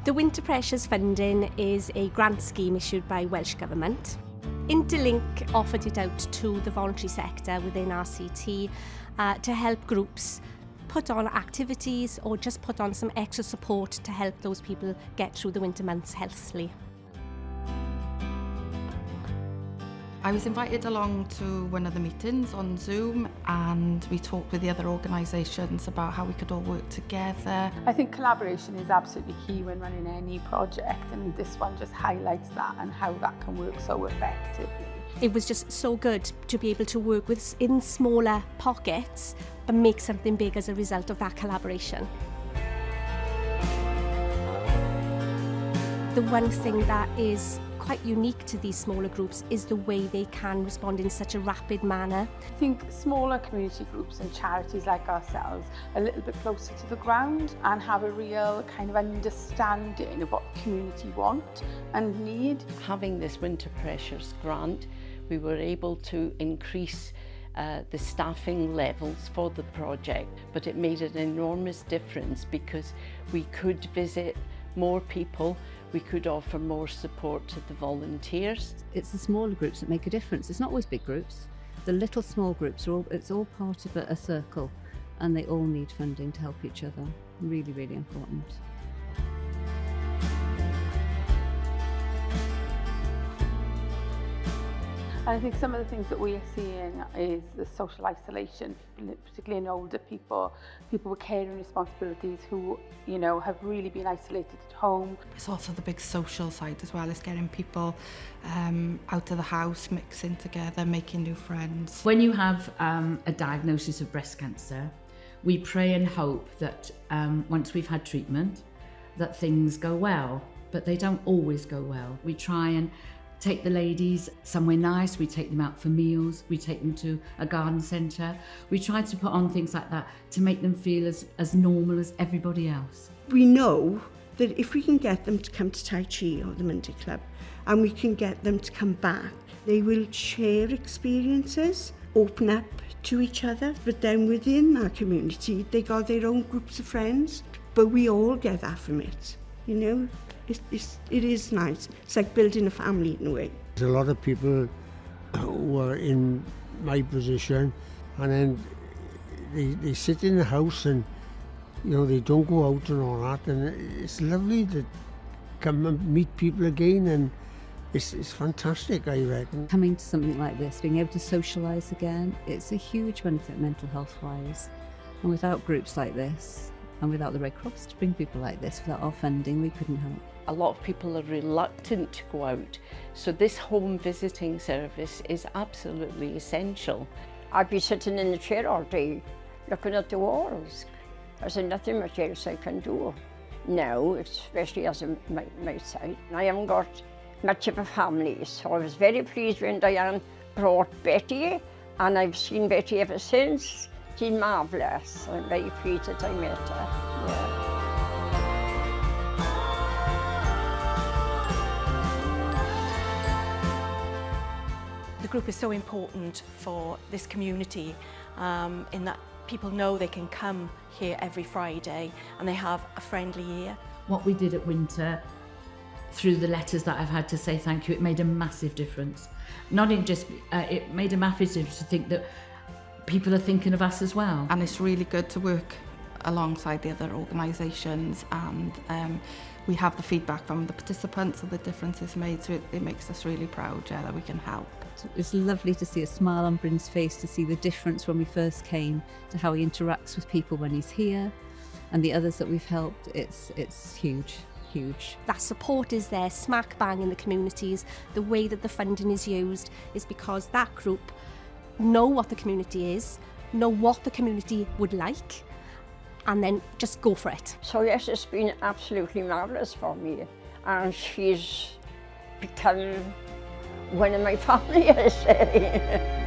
The Winter Pressures funding is a grant scheme issued by Welsh Government. Interlink offered it out to the voluntary sector within RCT to help groups put on activities or just put on some extra support to help those people get through the winter months healthily. I was invited along to one of the meetings on Zoom, and we talked with the other organisations about how we could all work together. I think collaboration is absolutely key when running any project, and this one just highlights that and how that can work so effectively. It was just so good to be able to work in smaller pockets but make something big as a result of that collaboration. The one thing that is quite unique to these smaller groups is the way they can respond in such a rapid manner. I think smaller community groups and charities like ourselves are a little bit closer to the ground and have a real kind of understanding of what the community want and need. Having this Winter Pressures grant, we were able to increase the staffing levels for the project, but it made an enormous difference because we could visit more people, we could offer more support to the volunteers. It's the smaller groups that make a difference. It's not always big groups. The little small groups, it's all part of a circle, and they all need funding to help each other. Really, really important. I think some of the things that we are seeing is the social isolation, particularly in older people, people with caring responsibilities who, you know, have really been isolated at home. It's also the big social side as well, as getting people out of the house, mixing together, making new friends. When you have a diagnosis of breast cancer, we pray and hope that once we've had treatment, that things go well, but they don't always go well. We try and take the ladies somewhere nice, we take them out for meals, we take them to a garden centre. We try to put on things like that to make them feel as normal as everybody else. We know that if we can get them to come to Tai Chi or the Monday Club and we can get them to come back, they will share experiences, open up to each other, but then within that community they got their own groups of friends, but we all get that from it, you know. It is nice. It's like building a family in a way. There's a lot of people who are in my position, and then they sit in the house and, you know, they don't go out and all that, and it's lovely to come and meet people again, and it's fantastic, I reckon. Coming to something like this, being able to socialise again, it's a huge benefit mental health-wise. And without groups like this, and without the Red Cross to bring people like this, without our funding, we couldn't help. A lot of people are reluctant to go out, so this home visiting service is absolutely essential. I'd be sitting in the chair all day, looking at the walls. There's nothing much else I can do now, especially as my side. I haven't got much of a family, so I was very pleased when Diane brought Betty, and I've seen Betty ever since. She's marvellous. I'm very pleased that I met her. Yeah. The group is so important for this community in that people know they can come here every Friday and they have a friendly ear. What we did at Winter, through the letters that I've had to say thank you, it made a massive difference. Not in just, it made a massive difference to think that people are thinking of us as well. And it's really good to work alongside the other organisations, and we have the feedback from the participants of the differences made, so it makes us really proud that we can help. It's lovely to see a smile on Bryn's face, to see the difference when we first came to how he interacts with people when he's here, and the others that we've helped. It's huge. Huge. That support is there, smack bang in the communities. The way that the funding is used is because that group know what the community is, know what the community would like, and then just go for it. So yes, it's been absolutely marvellous for me, and she's become one of my family, I say.